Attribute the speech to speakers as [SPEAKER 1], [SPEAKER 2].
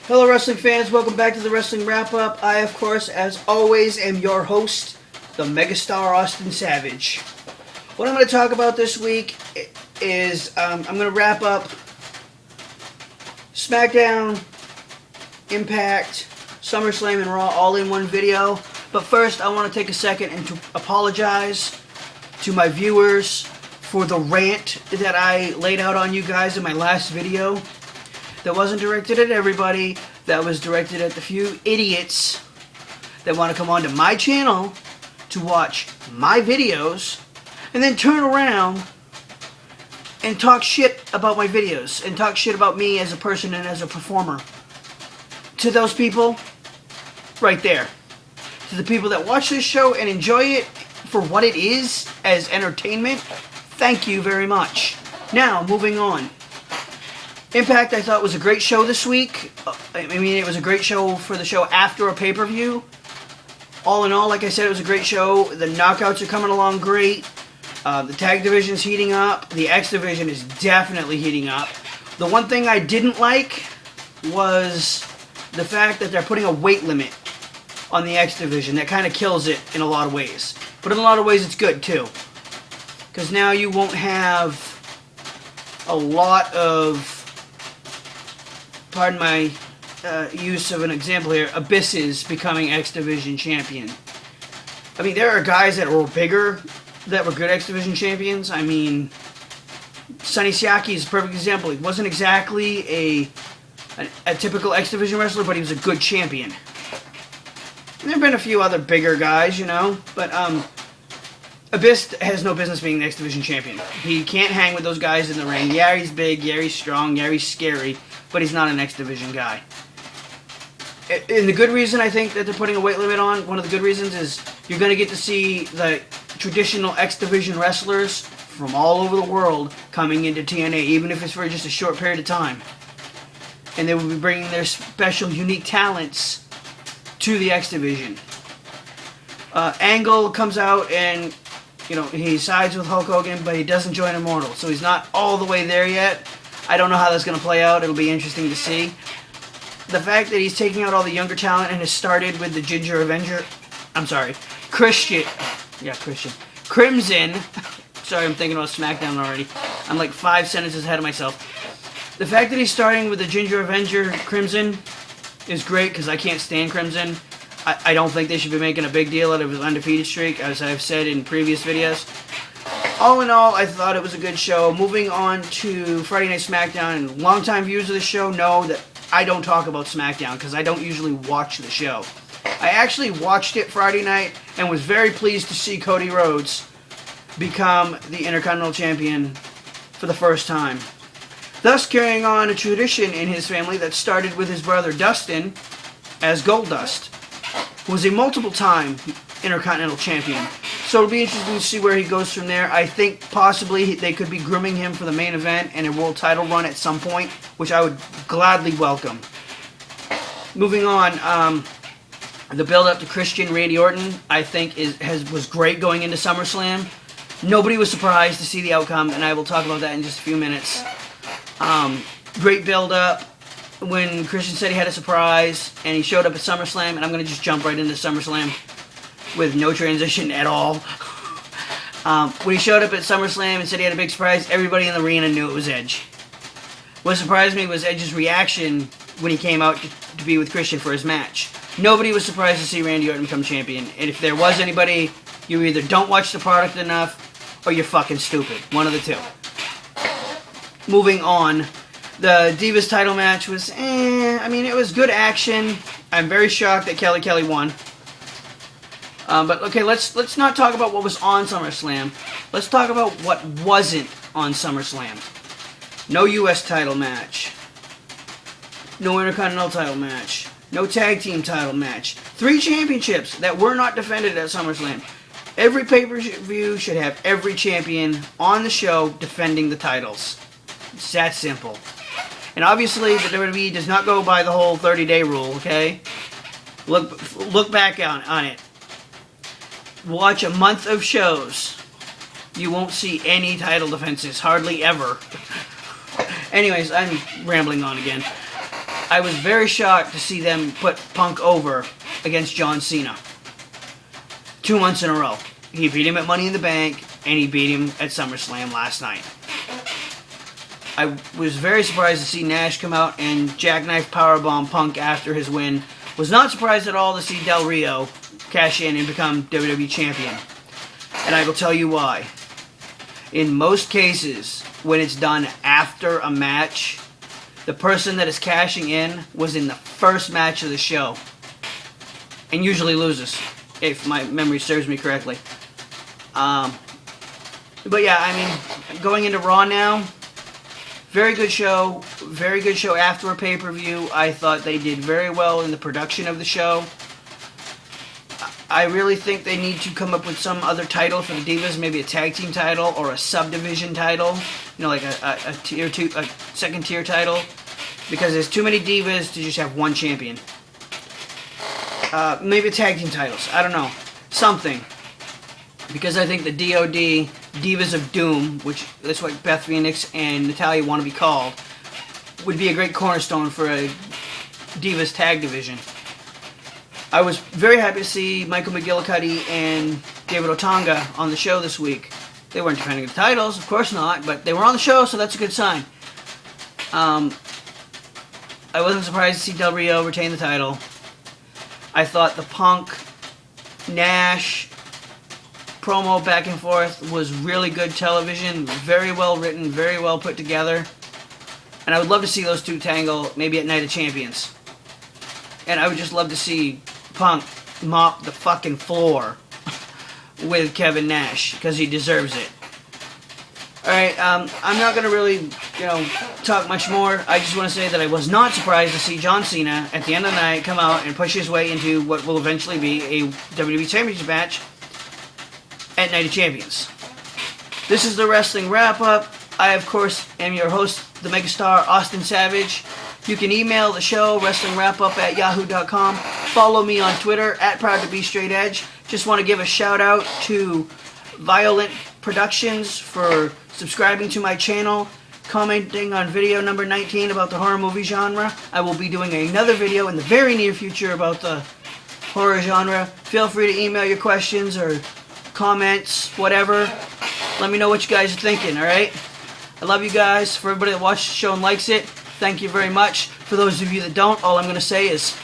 [SPEAKER 1] Hello wrestling fans, welcome back to the Wrestling Wrap-Up. I, of course, as always, am your host, the Megastar Austin Savage. What I'm going to talk about this week is, I'm going to wrap up SmackDown, Impact, Summerslam, and Raw all in one video. But first, I want to take a second and to apologize to my viewers for the rant that I laid out on you guys in my last video. That wasn't directed at everybody. That was directed at the few idiots that want to come onto my channel to watch my videos and then turn around and talk shit about my videos and talk shit about me as a person and as a performer. To those people, right there. To the people that watch this show and enjoy it for what it is as entertainment, thank you very much. Now, moving on. Impact, I thought, was a great show this week. I mean, it was a great show for the show after a pay-per-view. All in all, like I said, it was a great show. The knockouts are coming along great. The tag division's heating up. The X division is definitely heating up. The one thing I didn't like was the fact that they're putting a weight limit on the X division. That kind of kills it in a lot of ways. But in a lot of ways, it's good, too. Because now you won't have a lot of, pardon my use of an example here, abysses becoming X Division champion. I mean, there are guys that were bigger that were good X Division champions. I mean, Sonny Siaki is a perfect example. He wasn't exactly a typical X Division wrestler, but he was a good champion. And there have been a few other bigger guys, you know, but Abyss has no business being the X Division champion. He can't hang with those guys in the ring. Yeah, he's big, yeah, he's strong, yeah, he's scary, but he's not an X Division guy. And the good reason I think that they're putting a weight limit on, one of the good reasons is you're going to get to see the traditional X Division wrestlers from all over the world coming into TNA, even if it's for just a short period of time. And they will be bringing their special, unique talents to the X Division. Angle comes out and, you know, he sides with Hulk Hogan, but he doesn't join Immortal. So he's not all the way there yet. I don't know how that's going to play out. It'll be interesting to see. The fact that he's taking out all the younger talent and has started with the Ginger Avenger... I'm sorry. Christian. Yeah, Christian. Crimson. Sorry, I'm thinking about SmackDown already. I'm like 5 sentences ahead of myself. The fact that he's starting with the Ginger Avenger Crimson is great because I can't stand Crimson. I don't think they should be making a big deal out of his undefeated streak, as I've said in previous videos. All in all, I thought it was a good show. Moving on to Friday Night SmackDown, and longtime viewers of the show know that I don't talk about SmackDown because I don't usually watch the show. I actually watched it Friday night and was very pleased to see Cody Rhodes become the Intercontinental Champion for the first time. Thus carrying on a tradition in his family that started with his brother Dustin as Goldust, who was a multiple-time Intercontinental Champion. So it'll be interesting to see where he goes from there. I think possibly they could be grooming him for the main event and a world title run at some point, which I would gladly welcome. Moving on, the build-up to Christian Randy Orton, I think, was great going into SummerSlam. Nobody was surprised to see the outcome, and I will talk about that in just a few minutes. Great build-up. When Christian said he had a surprise, and he showed up at SummerSlam, and I'm going to just jump right into SummerSlam with no transition at all. When he showed up at SummerSlam and said he had a big surprise, everybody in the arena knew it was Edge. What surprised me was Edge's reaction when he came out to be with Christian for his match. Nobody was surprised to see Randy Orton become champion, and if there was anybody, you either don't watch the product enough, or you're fucking stupid. One of the two. Moving on. The Divas title match was, I mean, it was good action. I'm very shocked that Kelly won. But, okay, let's not talk about what was on SummerSlam. Let's talk about what wasn't on SummerSlam. No U.S. title match. No Intercontinental title match. No Tag Team title match. 3 championships that were not defended at SummerSlam. Every pay-per-view should have every champion on the show defending the titles. It's that simple. And obviously, the WWE does not go by the whole 30-day rule, okay? Look back on it. Watch a month of shows. You won't see any title defenses, hardly ever. Anyways, I'm rambling on again. I was very shocked to see them put Punk over against John Cena. 2 months in a row. He beat him at Money in the Bank, and he beat him at SummerSlam last night. I was very surprised to see Nash come out and jackknife powerbomb Punk after his win. Was not surprised at all to see Del Rio cash in and become WWE Champion. And I will tell you why. In most cases, when it's done after a match, the person that is cashing in was in the first match of the show. And usually loses, if my memory serves me correctly. But yeah, I mean, going into Raw now, very good show after a pay-per-view. I thought they did very well in the production of the show. I really think they need to come up with some other title for the Divas, maybe a tag team title or a subdivision title, like a tier 2, a second tier title, because there's too many Divas to just have one champion. Maybe tag team titles, I don't know, something, because I think the DOD, Divas of Doom, which that's what Beth Phoenix and Natalya want to be called, would be a great cornerstone for a Divas tag division. I was very happy to see Michael McGillicuddy and David Otunga on the show this week. They weren't defending the titles, of course not, but they were on the show, so that's a good sign. I wasn't surprised to see Del Rio retain the title. I thought the Punk, Nash promo back and forth was really good television, very well written, very well put together. And I would love to see those two tangle maybe at Night of Champions. And I would just love to see Punk mop the fucking floor with Kevin Nash, because he deserves it. Alright, I'm not going to really, talk much more. I just want to say that I was not surprised to see John Cena at the end of the night come out and push his way into what will eventually be a WWE Championship match at Night of Champions. This is the Wrestling Wrap-Up. I, of course, am your host, the megastar Austin Savage. You can email the show, wrestlingwrapup@yahoo.com. Follow me on Twitter, @ProudToBeStraightEdge. Just want to give a shout-out to Violent Productions for subscribing to my channel, commenting on video number 19 about the horror movie genre. I will be doing another video in the very near future about the horror genre. Feel free to email your questions or comments, whatever. Let me know what you guys are thinking, alright? I love you guys. For everybody that watches the show and likes it, thank you very much. For those of you that don't, all I'm going to say is